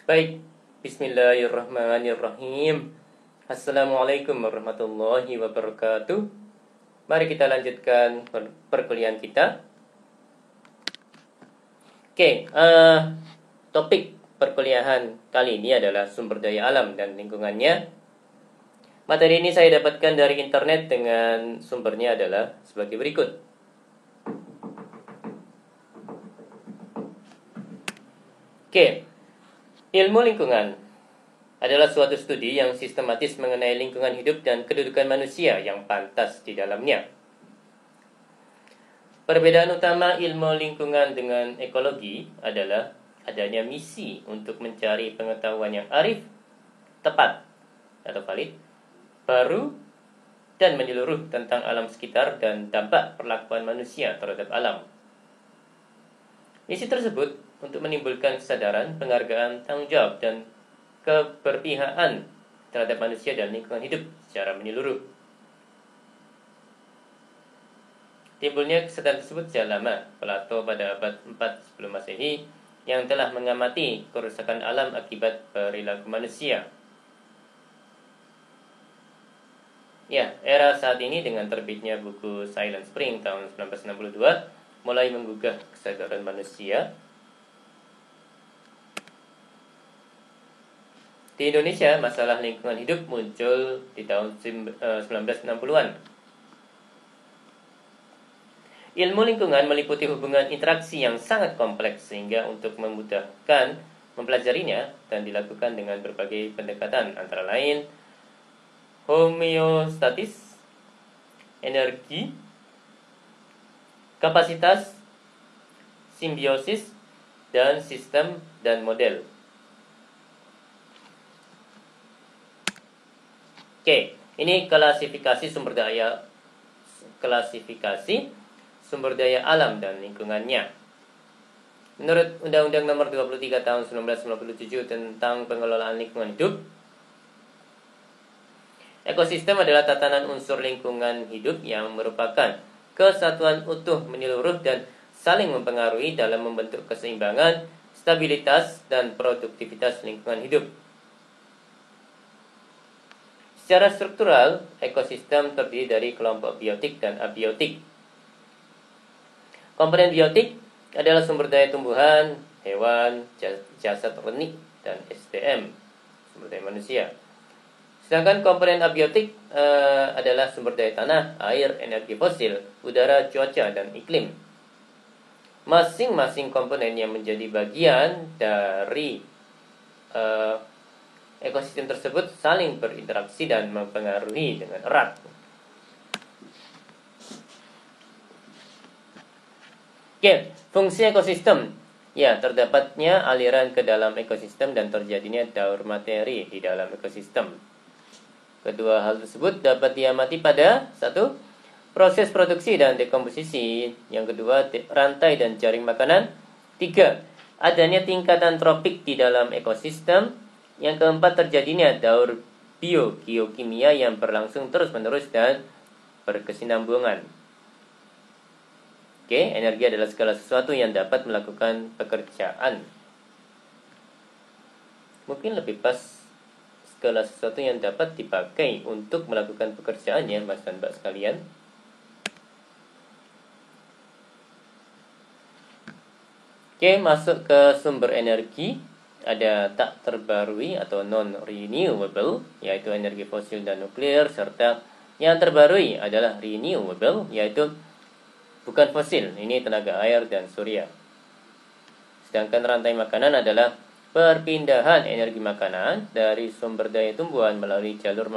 Baik, Bismillahirrahmanirrahim. Assalamualaikum warahmatullahi wabarakatuh. Mari kita lanjutkan perkuliahan kita. Topik perkuliahan kali ini adalah sumber daya alam dan lingkungannya. Materi ini saya dapatkan dari internet dengan sumbernya adalah sebagai berikut. Ilmu lingkungan adalah suatu studi yang sistematis mengenai lingkungan hidup dan kedudukan manusia yang pantas di dalamnya. Perbedaan utama ilmu lingkungan dengan ekologi adalah adanya misi untuk mencari pengetahuan yang arif, tepat atau valid, baru, dan menyeluruh tentang alam sekitar dan dampak perlakuan manusia terhadap alam. Misi tersebut untuk menimbulkan kesadaran, penghargaan, tanggung jawab, dan keberpihakan terhadap manusia dan lingkungan hidup secara menyeluruh. Timbulnya kesadaran tersebut sejak lama. Plato pada abad 4 sebelum Masehi yang telah mengamati kerusakan alam akibat perilaku manusia. Era saat ini dengan terbitnya buku Silent Spring tahun 1962 mulai menggugah kesadaran manusia. Di Indonesia, masalah lingkungan hidup muncul di tahun 1960-an. Ilmu lingkungan meliputi hubungan interaksi yang sangat kompleks sehingga untuk memudahkan mempelajarinya dan dilakukan dengan berbagai pendekatan antara lain homeostatis, energi, kapasitas, simbiosis, dan sistem dan model. Ini klasifikasi sumber daya alam dan lingkungannya. Menurut Undang-Undang Nomor 23 Tahun 1997 tentang pengelolaan lingkungan hidup, ekosistem adalah tatanan unsur lingkungan hidup yang merupakan kesatuan utuh menyeluruh dan saling mempengaruhi dalam membentuk keseimbangan, stabilitas, dan produktivitas lingkungan hidup. Secara struktural, ekosistem terdiri dari kelompok biotik dan abiotik. Komponen biotik adalah sumber daya tumbuhan, hewan, jasad organik, dan SDM, sumber daya manusia. Sedangkan komponen abiotik adalah sumber daya tanah, air, energi fosil, udara, cuaca, dan iklim. Masing-masing komponen yang menjadi bagian dari ekosistem tersebut saling berinteraksi dan mempengaruhi dengan erat. Fungsi ekosistem. Terdapatnya aliran ke dalam ekosistem dan terjadinya daur materi di dalam ekosistem. Kedua hal tersebut dapat diamati pada 1. Proses produksi dan dekomposisi. Yang kedua, rantai dan jaring makanan. 3. Adanya tingkatan tropik di dalam ekosistem. Yang keempat, terjadinya daur geokimia yang berlangsung terus-menerus dan berkesinambungan. Energi adalah segala sesuatu yang dapat melakukan pekerjaan. Mungkin lebih pas segala sesuatu yang dapat dipakai untuk melakukan pekerjaan ya Mas dan Mbak sekalian. Masuk ke sumber energi. Ada tak terbarui atau non-renewable, yaitu energi fosil dan nuklir, serta yang terbarui adalah renewable, yaitu bukan fosil, ini tenaga air dan surya. Sedangkan rantai makanan adalah perpindahan energi makanan dari sumber daya tumbuhan melalui jalur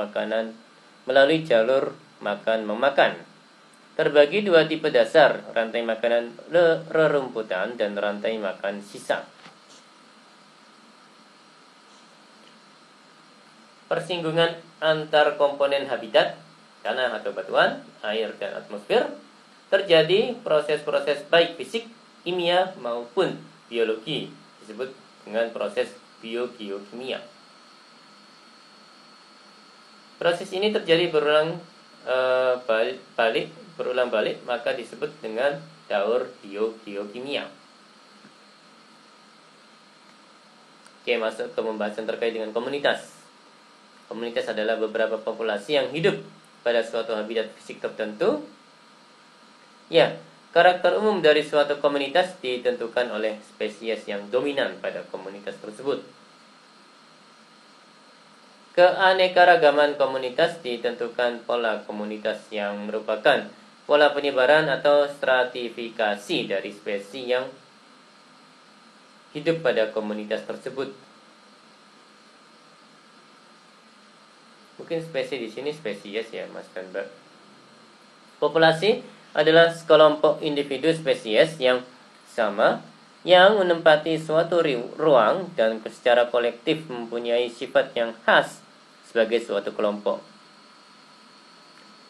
makan memakan. Terbagi dua tipe dasar, rantai makanan rerumputan dan rantai makan sisa. Persinggungan antar komponen habitat, tanah atau batuan, air dan atmosfer, terjadi proses-proses baik fisik, kimia maupun biologi, disebut dengan proses biogeokimia. Proses ini terjadi berulang balik, maka disebut dengan daur biogeokimia. Oke, masuk ke pembahasan terkait dengan komunitas. Komunitas adalah beberapa populasi yang hidup pada suatu habitat fisik tertentu. Ya, karakter umum dari suatu komunitas ditentukan oleh spesies yang dominan pada komunitas tersebut. Keanekaragaman komunitas ditentukan pola komunitas yang merupakan pola penyebaran atau stratifikasi dari spesies yang hidup pada komunitas tersebut. Mungkin spesies di sini spesies ya, Mas dan Mbak. Populasi adalah sekelompok individu spesies yang sama yang menempati suatu ruang dan secara kolektif mempunyai sifat yang khas sebagai suatu kelompok.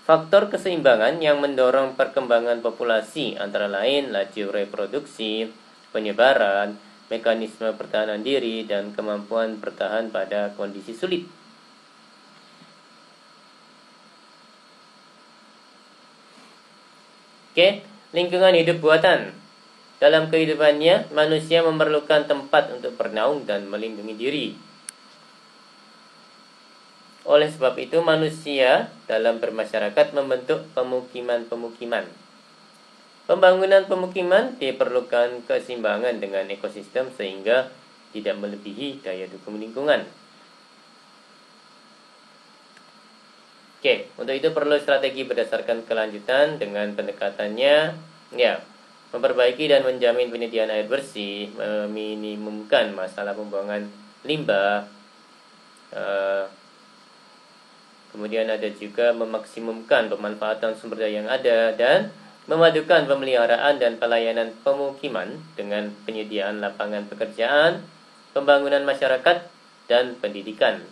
Faktor keseimbangan yang mendorong perkembangan populasi antara lain laju reproduksi, penyebaran, mekanisme pertahanan diri, dan kemampuan bertahan pada kondisi sulit. Oke, lingkungan hidup buatan. Dalam kehidupannya, manusia memerlukan tempat untuk bernaung dan melindungi diri. Oleh sebab itu, manusia dalam bermasyarakat membentuk pemukiman-pemukiman. Pembangunan pemukiman diperlukan keseimbangan dengan ekosistem sehingga tidak melebihi daya dukung lingkungan. Oke, untuk itu perlu strategi berdasarkan kelanjutan dengan pendekatannya, ya, memperbaiki dan menjamin penyediaan air bersih, meminimumkan masalah pembuangan limbah, kemudian ada juga memaksimumkan pemanfaatan sumber daya yang ada, dan memadukan pemeliharaan dan pelayanan pemukiman dengan penyediaan lapangan pekerjaan, pembangunan masyarakat, dan pendidikan.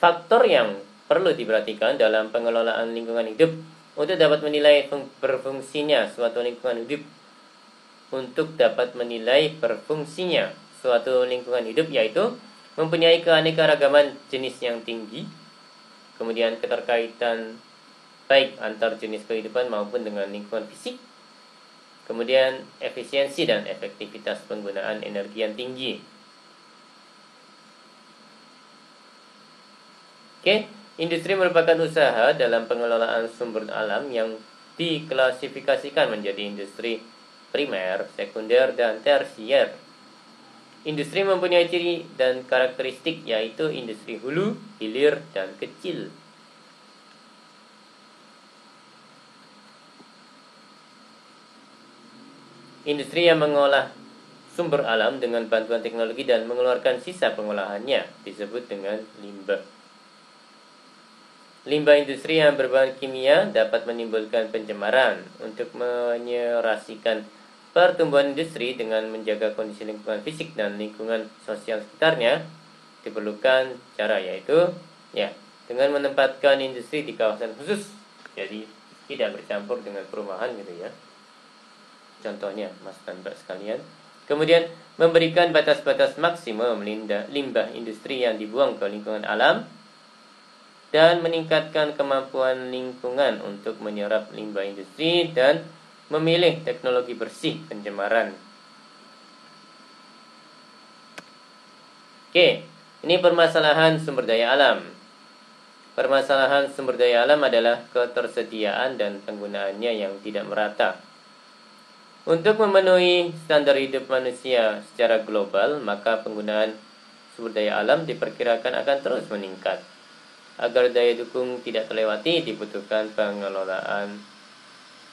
Faktor yang perlu diperhatikan dalam pengelolaan lingkungan hidup untuk dapat menilai berfungsinya suatu lingkungan hidup yaitu mempunyai keanekaragaman jenis yang tinggi, kemudian keterkaitan baik antar jenis kehidupan maupun dengan lingkungan fisik, kemudian efisiensi dan efektivitas penggunaan energi yang tinggi. Oke, industri merupakan usaha dalam pengelolaan sumber alam yang diklasifikasikan menjadi industri primer, sekunder, dan tersier. Industri mempunyai ciri dan karakteristik yaitu industri hulu, hilir, dan kecil. Industri yang mengolah sumber alam dengan bantuan teknologi dan mengeluarkan sisa pengolahannya disebut dengan limbah. Limbah industri yang berbahan kimia dapat menimbulkan pencemaran. Untuk menyerasikan pertumbuhan industri dengan menjaga kondisi lingkungan fisik dan lingkungan sosial sekitarnya, diperlukan cara yaitu dengan menempatkan industri di kawasan khusus, jadi tidak bercampur dengan perumahan gitu ya. Contohnya, Mas dan Mbak sekalian. Kemudian memberikan batas-batas maksimum limbah industri yang dibuang ke lingkungan alam, dan meningkatkan kemampuan lingkungan untuk menyerap limbah industri dan memilih teknologi bersih pencemaran. Oke, ini permasalahan sumber daya alam. Permasalahan sumber daya alam adalah ketersediaan dan penggunaannya yang tidak merata. Untuk memenuhi standar hidup manusia secara global, maka penggunaan sumber daya alam diperkirakan akan terus meningkat. Agar daya dukung tidak terlewati, dibutuhkan pengelolaan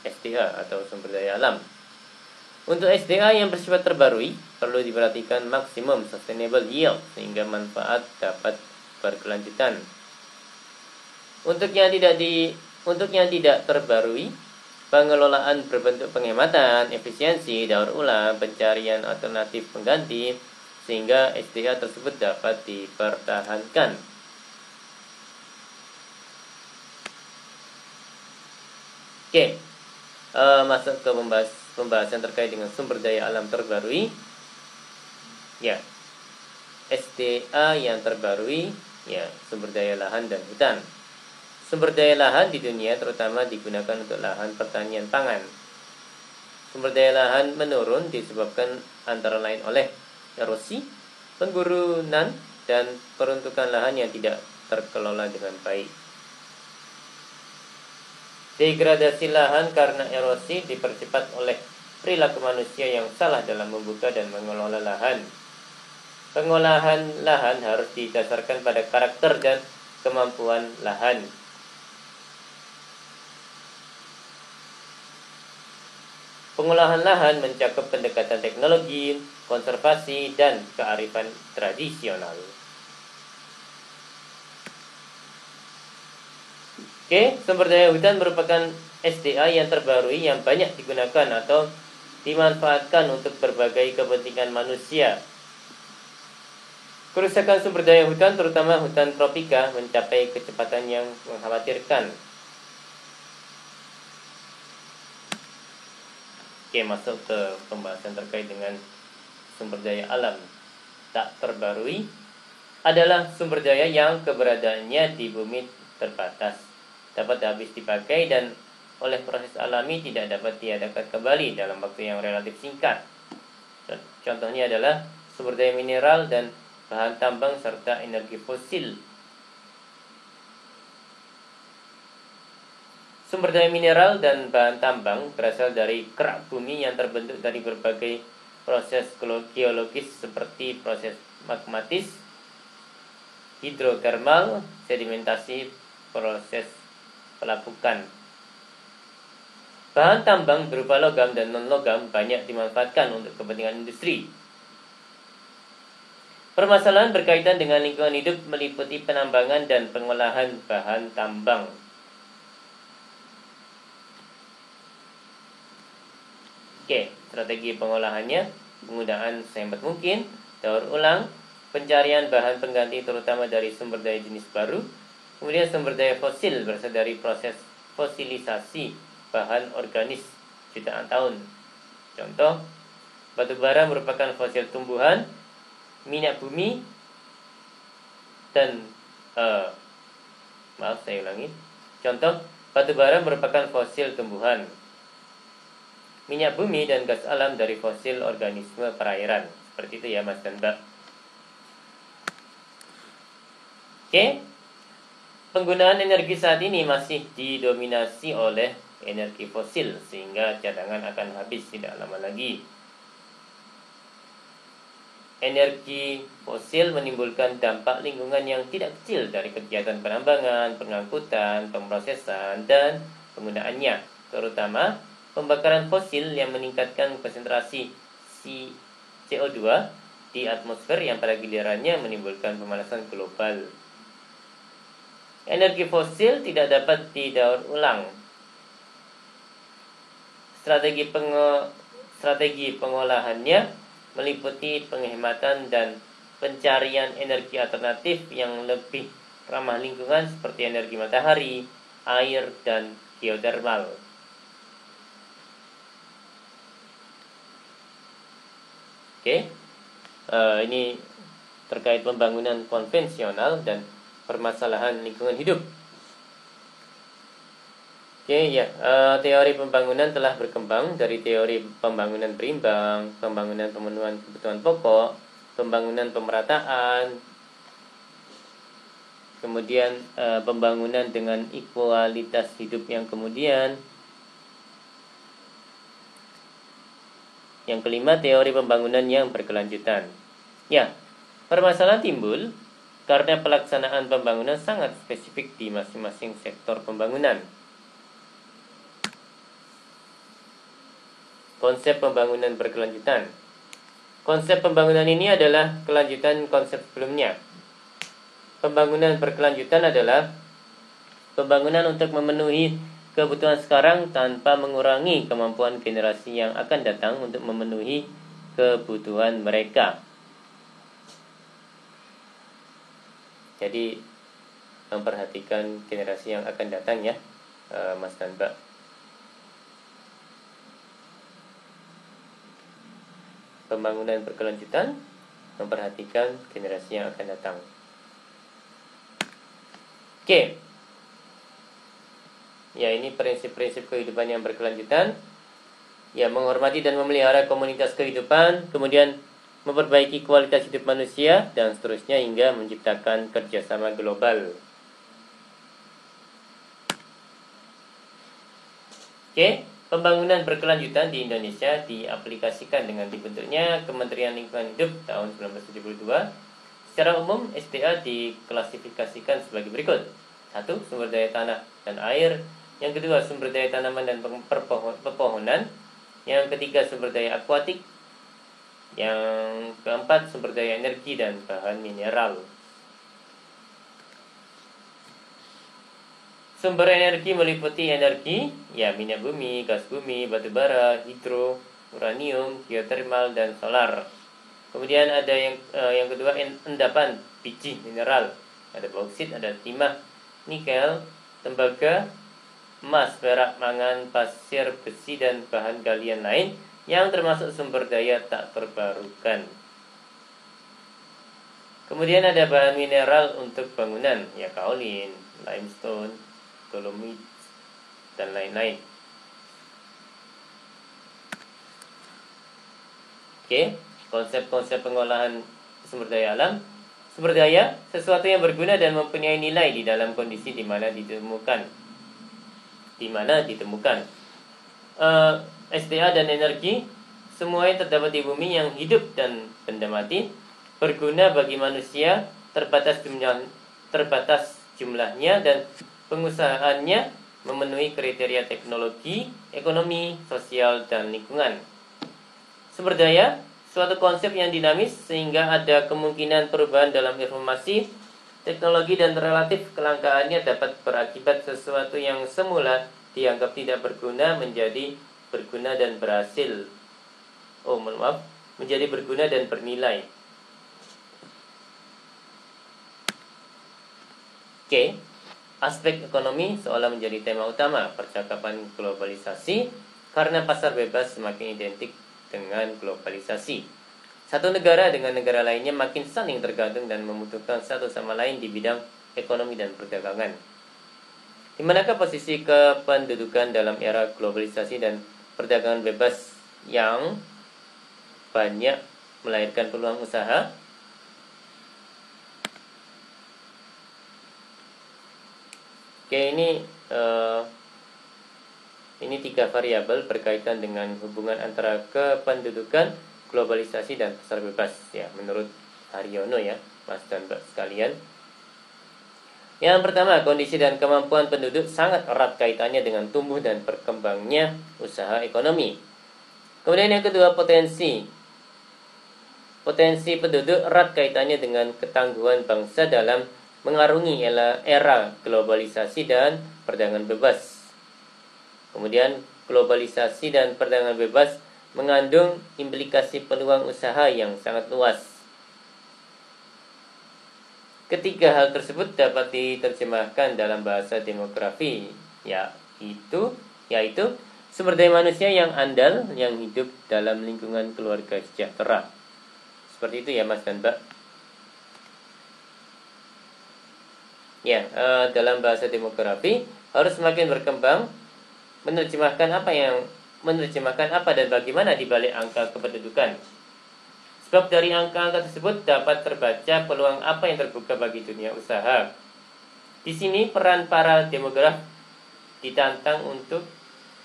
SDA atau sumber daya alam. Untuk SDA yang bersifat terbarui, perlu diperhatikan maksimum sustainable yield sehingga manfaat dapat berkelanjutan. Untuk yang tidak terbarui, pengelolaan berbentuk penghematan, efisiensi, daur ulang, pencarian alternatif pengganti sehingga SDA tersebut dapat dipertahankan. Oke, masuk ke pembahasan terkait dengan sumber daya alam terbarui. Ya, SDA yang terbarui, ya, sumber daya lahan dan hutan. Sumber daya lahan di dunia terutama digunakan untuk lahan pertanian pangan. Sumber daya lahan menurun disebabkan antara lain oleh erosi, penggurunan, dan peruntukan lahan yang tidak terkelola dengan baik. Degradasi lahan karena erosi dipercepat oleh perilaku manusia yang salah dalam membuka dan mengelola lahan. Pengolahan lahan harus didasarkan pada karakter dan kemampuan lahan. Pengolahan lahan mencakup pendekatan teknologi, konservasi, dan kearifan tradisional. Oke, sumber daya hutan merupakan SDA yang terbarui yang banyak digunakan atau dimanfaatkan untuk berbagai kepentingan manusia. Kerusakan sumber daya hutan, terutama hutan tropika, mencapai kecepatan yang mengkhawatirkan. Oke, masuk ke pembahasan terkait dengan sumber daya alam tak terbarui adalah sumber daya yang keberadaannya di bumi terbatas, dapat habis dipakai dan oleh proses alami tidak dapat diadakan kembali dalam waktu yang relatif singkat. Contohnya adalah sumber daya mineral dan bahan tambang serta energi fosil. Sumber daya mineral dan bahan tambang berasal dari kerak bumi yang terbentuk dari berbagai proses geologis seperti proses magmatis, hidrotermal, sedimentasi, proses pelapukan. Bahan tambang berupa logam dan non-logam banyak dimanfaatkan untuk kepentingan industri. Permasalahan berkaitan dengan lingkungan hidup meliputi penambangan dan pengolahan bahan tambang. Oke, strategi pengolahannya, penggunaan sehemat mungkin, daur ulang, pencarian bahan pengganti terutama dari sumber daya jenis baru, kemudian sumber daya fosil berasal dari proses fosilisasi bahan organis jutaan tahun. Contoh, batu bara merupakan fosil tumbuhan, minyak bumi, dan Contoh, batu bara merupakan fosil tumbuhan, minyak bumi dan gas alam dari fosil organisme perairan. Seperti itu ya Mas dan Mbak. Oke. Penggunaan energi saat ini masih didominasi oleh energi fosil sehingga cadangan akan habis tidak lama lagi. Energi fosil menimbulkan dampak lingkungan yang tidak kecil dari kegiatan penambangan, pengangkutan, pemrosesan, dan penggunaannya, terutama pembakaran fosil yang meningkatkan konsentrasi CO2 di atmosfer yang pada gilirannya menimbulkan pemanasan global. Energi fosil tidak dapat didaur ulang. Strategi pengolahannya meliputi penghematan dan pencarian energi alternatif yang lebih ramah lingkungan seperti energi matahari, air, dan geotermal. Oke, ini terkait pembangunan konvensional dan permasalahan lingkungan hidup. Oke, ya, teori pembangunan telah berkembang dari teori pembangunan berimbang, pembangunan pemenuhan kebutuhan pokok, pembangunan pemerataan, kemudian pembangunan dengan ekualitas hidup yang kemudian. Yang kelima, teori pembangunan yang berkelanjutan. Ya, permasalahan timbul karena pelaksanaan pembangunan sangat spesifik di masing-masing sektor pembangunan. Konsep pembangunan berkelanjutan. Konsep pembangunan ini adalah kelanjutan konsep sebelumnya. Pembangunan berkelanjutan adalah pembangunan untuk memenuhi kebutuhan sekarang tanpa mengurangi kemampuan generasi yang akan datang untuk memenuhi kebutuhan mereka. Jadi memperhatikan generasi yang akan datang ya, Mas dan Mbak. Pembangunan berkelanjutan memperhatikan generasi yang akan datang. Oke. Ya, ini prinsip-prinsip kehidupan yang berkelanjutan Ya, menghormati dan memelihara komunitas kehidupan, kemudian memperbaiki kualitas hidup manusia, dan seterusnya hingga menciptakan kerjasama global. Oke, pembangunan berkelanjutan di Indonesia diaplikasikan dengan dibentuknya Kementerian Lingkungan Hidup tahun 1972. Secara umum, SDA diklasifikasikan sebagai berikut. 1. Sumber daya tanah dan air. Yang kedua, sumber daya tanaman dan pepohonan. Yang ketiga, sumber daya akuatik. Yang keempat, sumber daya energi dan bahan mineral. Sumber energi meliputi energi, ya minyak bumi, gas bumi, batu bara, hidro, uranium, geotermal, dan solar. Kemudian ada yang kedua, endapan biji mineral. Ada bauksit, ada timah, nikel, tembaga, emas, perak, mangan, pasir, besi, dan bahan galian lain yang termasuk sumber daya tak terbarukan. Kemudian ada bahan mineral untuk bangunan, ya kaolin, limestone, dolomit, dan lain-lain. Oke, konsep-konsep pengolahan sumber daya alam. Sumber daya, sesuatu yang berguna dan mempunyai nilai di dalam kondisi di mana ditemukan. SDA dan energi, semuanya terdapat di bumi yang hidup dan benda mati, berguna bagi manusia, terbatas jumlahnya, dan pengusahaannya memenuhi kriteria teknologi, ekonomi, sosial, dan lingkungan. Sumber daya, suatu konsep yang dinamis sehingga ada kemungkinan perubahan dalam informasi, teknologi, dan relatif kelangkaannya dapat berakibat sesuatu yang semula dianggap tidak berguna menjadi berguna dan menjadi berguna dan bernilai. Oke. Aspek ekonomi seolah menjadi tema utama percakapan globalisasi karena pasar bebas semakin identik dengan globalisasi. Satu negara dengan negara lainnya makin saling tergantung dan membutuhkan satu sama lain di bidang ekonomi dan perdagangan. Di manakah posisi kependudukan dalam era globalisasi dan perdagangan bebas yang banyak melahirkan peluang usaha? Oke, ini 3 variabel berkaitan dengan hubungan antara kependudukan, globalisasi, dan pasar bebas, ya, menurut Haryono, ya, Mas dan Mbak sekalian. Yang pertama, kondisi dan kemampuan penduduk sangat erat kaitannya dengan tumbuh dan berkembangnya usaha ekonomi. Kemudian yang kedua, potensi penduduk erat kaitannya dengan ketangguhan bangsa dalam mengarungi era globalisasi dan perdagangan bebas. Kemudian globalisasi dan perdagangan bebas mengandung implikasi peluang usaha yang sangat luas. Ketiga hal tersebut dapat diterjemahkan dalam bahasa demografi, yaitu sumber daya manusia yang andal yang hidup dalam lingkungan keluarga sejahtera. Seperti itu ya Mas dan Mbak. Ya, dalam bahasa demografi harus semakin berkembang menerjemahkan apa dan bagaimana di balik angka kependudukan. Sebab dari angka-angka tersebut dapat terbaca peluang apa yang terbuka bagi dunia usaha. Di sini peran para demograf ditantang untuk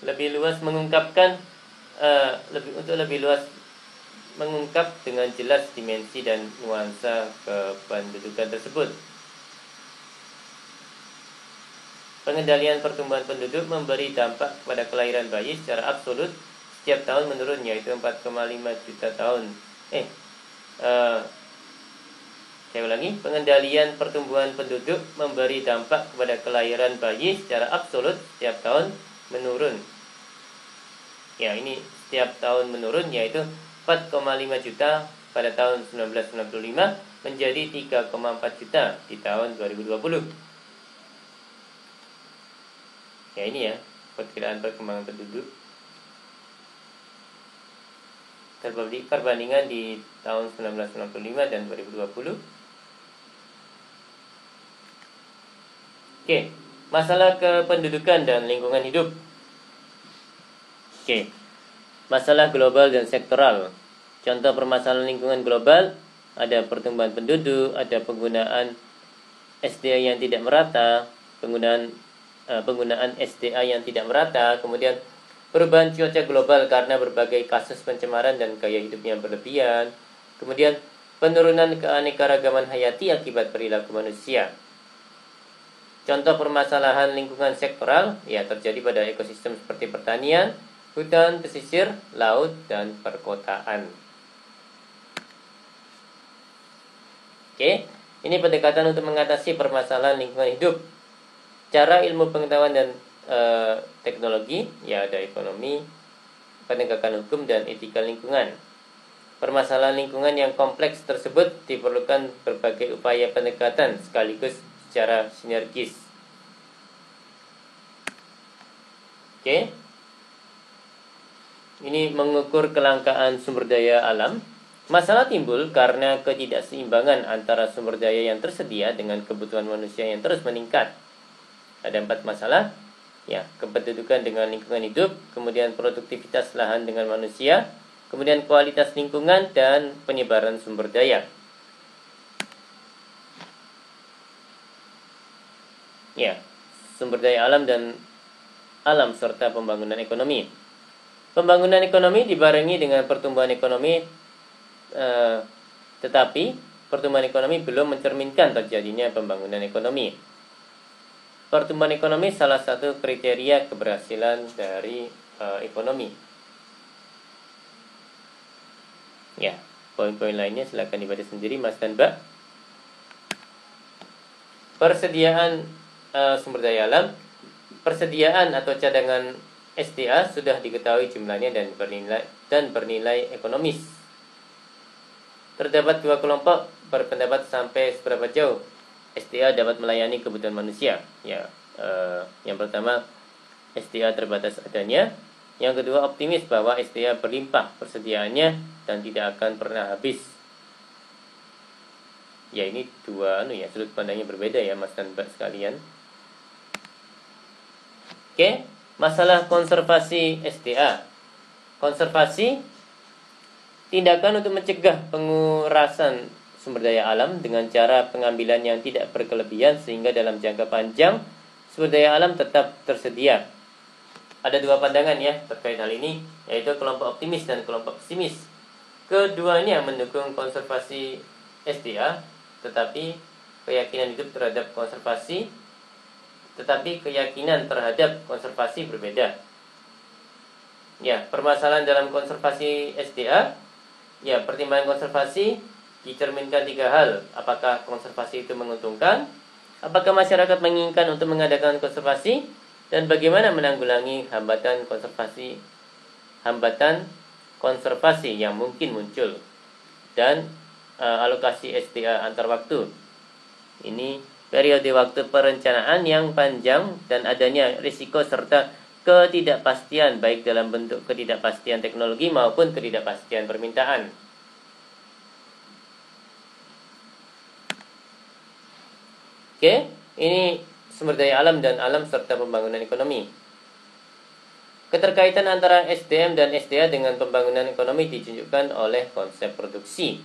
lebih luas mengungkap dengan jelas dimensi dan nuansa kependudukan tersebut. Pengendalian pertumbuhan penduduk memberi dampak kepada kelahiran bayi secara absolut setiap tahun menurun, yaitu 4,5 juta tahun. Saya ulangi, pengendalian pertumbuhan penduduk memberi dampak kepada kelahiran bayi secara absolut setiap tahun menurun. Ya, ini setiap tahun menurun, yaitu 4,5 juta pada tahun 1995 menjadi 3,4 juta di tahun 2020. Ya, ini ya perkiraan perkembangan penduduk perbandingan di tahun 1995 dan 2020. Oke, masalah kependudukan dan lingkungan hidup. Masalah global dan sektoral. Contoh permasalahan lingkungan global, ada pertumbuhan penduduk, ada penggunaan SDA yang tidak merata, penggunaan SDA yang tidak merata, kemudian perubahan cuaca global karena berbagai kasus pencemaran dan gaya hidup yang berlebihan, kemudian penurunan keanekaragaman hayati akibat perilaku manusia. Contoh permasalahan lingkungan sektoral ya terjadi pada ekosistem seperti pertanian, hutan, pesisir, laut, dan perkotaan. Oke, ini pendekatan untuk mengatasi permasalahan lingkungan hidup. Cara ilmu pengetahuan dan teknologi, ya ada ekonomi, penegakan hukum, dan etika lingkungan. Permasalahan lingkungan yang kompleks tersebut diperlukan berbagai upaya pendekatan sekaligus secara sinergis. Oke. Ini mengukur kelangkaan sumber daya alam. Masalah timbul karena ketidakseimbangan antara sumber daya yang tersedia dengan kebutuhan manusia yang terus meningkat. Ada 4 masalah. Ya, kependudukan dengan lingkungan hidup, kemudian produktivitas lahan dengan manusia, kemudian kualitas lingkungan dan penyebaran sumber daya. Ya, sumber daya alam dan alam serta pembangunan ekonomi. Pembangunan ekonomi dibarengi dengan pertumbuhan ekonomi, tetapi pertumbuhan ekonomi belum mencerminkan terjadinya pembangunan ekonomi. Pertumbuhan ekonomi salah satu kriteria keberhasilan dari ekonomi. Ya, poin-poin lainnya silakan dibaca sendiri Mas dan Mbak. Persediaan sumber daya alam. Persediaan atau cadangan SDA sudah diketahui jumlahnya dan bernilai ekonomis. Terdapat 2 kelompok berpendapat sampai seberapa jauh SDA dapat melayani kebutuhan manusia. Ya, yang pertama SDA terbatas adanya. Yang kedua optimis bahwa SDA berlimpah persediaannya dan tidak akan pernah habis. Ya ini dua sudut pandangnya berbeda ya Mas dan Mbak sekalian. Oke, masalah konservasi SDA. Konservasi tindakan untuk mencegah pengurasan sumber daya alam dengan cara pengambilan yang tidak berkelebihan sehingga dalam jangka panjang sumber daya alam tetap tersedia. Ada 2 pandangan ya terkait hal ini, yaitu kelompok optimis dan kelompok pesimis. Keduanya mendukung konservasi SDA, tetapi keyakinan terhadap konservasi berbeda. Ya, permasalahan dalam konservasi SDA, ya pertimbangan konservasi dicerminkan 3 hal. Apakah konservasi itu menguntungkan? Apakah masyarakat menginginkan untuk mengadakan konservasi? Dan bagaimana menanggulangi hambatan konservasi yang mungkin muncul? Dan alokasi SDA antar waktu. Ini periode waktu perencanaan yang panjang dan adanya risiko serta ketidakpastian baik dalam bentuk ketidakpastian teknologi maupun ketidakpastian permintaan. Oke, ini sumber daya alam dan alam serta pembangunan ekonomi. Keterkaitan antara SDM dan SDA dengan pembangunan ekonomi ditunjukkan oleh konsep produksi.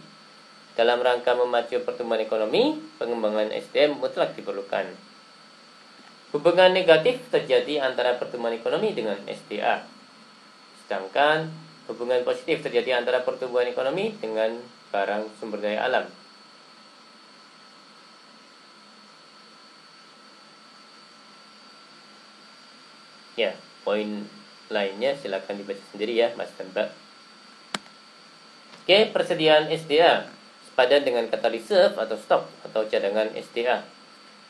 Dalam rangka memacu pertumbuhan ekonomi, pengembangan SDM mutlak diperlukan. Hubungan negatif terjadi antara pertumbuhan ekonomi dengan SDA. Sedangkan hubungan positif terjadi antara pertumbuhan ekonomi dengan barang sumber daya alam. Ya, poin lainnya silakan dibaca sendiri ya Mas dan Mbak. Oke, persediaan SDA sepadan dengan kata reserve atau stok atau cadangan SDA.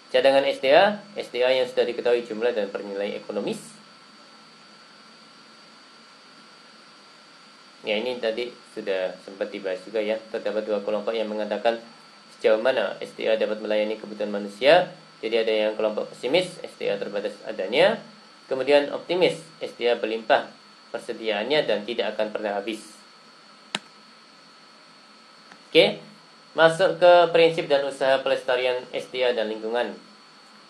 Cadangan SDA yang sudah diketahui jumlah dan bernilai ekonomis. Ya, ini tadi sudah sempat dibahas juga ya. Terdapat 2 kelompok yang mengatakan sejauh mana SDA dapat melayani kebutuhan manusia. Jadi ada yang kelompok pesimis, SDA terbatas adanya. Kemudian optimis, SDA berlimpah persediaannya dan tidak akan pernah habis. Oke, masuk ke prinsip dan usaha pelestarian SDA dan lingkungan.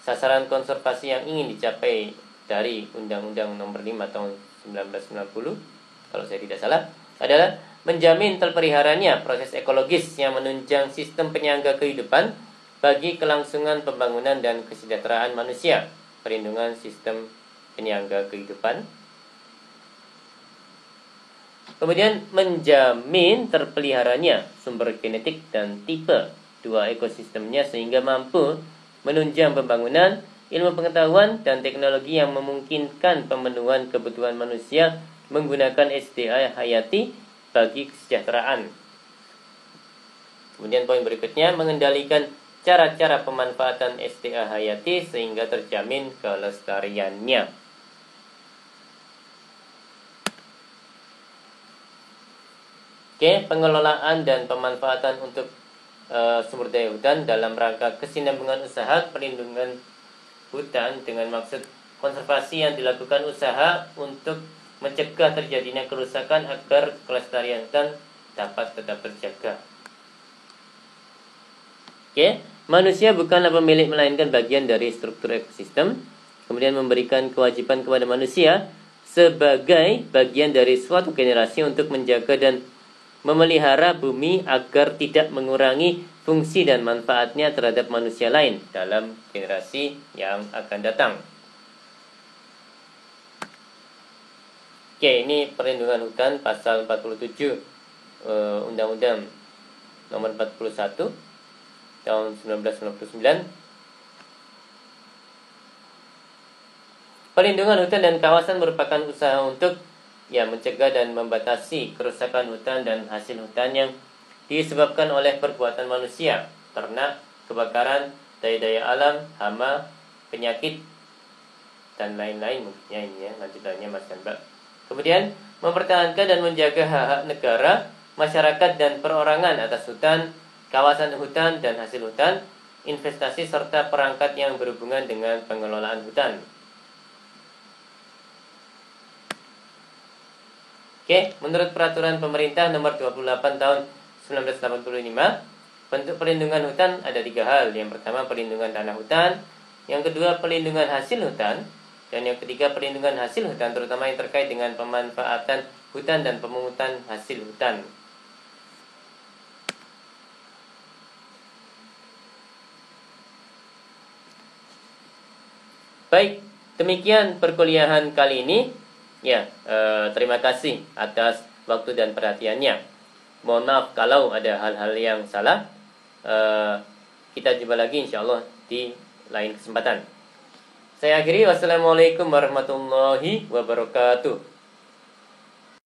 Sasaran konservasi yang ingin dicapai dari Undang-Undang Nomor 5 Tahun 1990. kalau saya tidak salah, adalah menjamin terpeliharanya proses ekologis yang menunjang sistem penyangga kehidupan bagi kelangsungan pembangunan dan kesejahteraan manusia. Perlindungan sistem penyangga kehidupan. Kemudian menjamin terpeliharanya sumber genetik dan tipe dua ekosistemnya sehingga mampu menunjang pembangunan, ilmu pengetahuan, dan teknologi yang memungkinkan pemenuhan kebutuhan manusia menggunakan SDA hayati bagi kesejahteraan. Kemudian poin berikutnya, mengendalikan cara-cara pemanfaatan SDA hayati sehingga terjamin kelestariannya. Oke, pengelolaan dan pemanfaatan untuk sumber daya hutan dalam rangka kesinambungan usaha perlindungan hutan dengan maksud konservasi yang dilakukan usaha untuk mencegah terjadinya kerusakan agar kelestarian hutan dapat tetap terjaga. Oke, manusia bukanlah pemilik melainkan bagian dari struktur ekosistem. Kemudian memberikan kewajiban kepada manusia sebagai bagian dari suatu generasi untuk menjaga dan memelihara bumi agar tidak mengurangi fungsi dan manfaatnya terhadap manusia lain dalam generasi yang akan datang. Oke, ini perlindungan hutan pasal 47 Undang-Undang nomor 41 tahun 1999. Perlindungan hutan dan kawasan merupakan usaha untuk mencegah dan membatasi kerusakan hutan dan hasil hutan yang disebabkan oleh perbuatan manusia, ternak, kebakaran, daya-daya alam, hama, penyakit, dan lain-lain. Mungkinnya ini lanjutannya Mas dan Mbak. Kemudian mempertahankan dan menjaga hak-hak negara, masyarakat, dan perorangan atas hutan, kawasan hutan, dan hasil hutan, investasi, serta perangkat yang berhubungan dengan pengelolaan hutan. Oke, menurut peraturan pemerintah nomor 28 tahun 1985, bentuk perlindungan hutan ada 3 hal. Yang pertama, perlindungan tanah hutan. Yang kedua, perlindungan hasil hutan. Dan yang ketiga, perlindungan hasil hutan, terutama yang terkait dengan pemanfaatan hutan dan pemungutan hasil hutan. Baik, demikian perkuliahan kali ini. Terima kasih atas waktu dan perhatiannya. Mohon maaf kalau ada hal-hal yang salah. Kita jumpa lagi insyaallah di lain kesempatan. Saya akhiri, wassalamualaikum warahmatullahi wabarakatuh.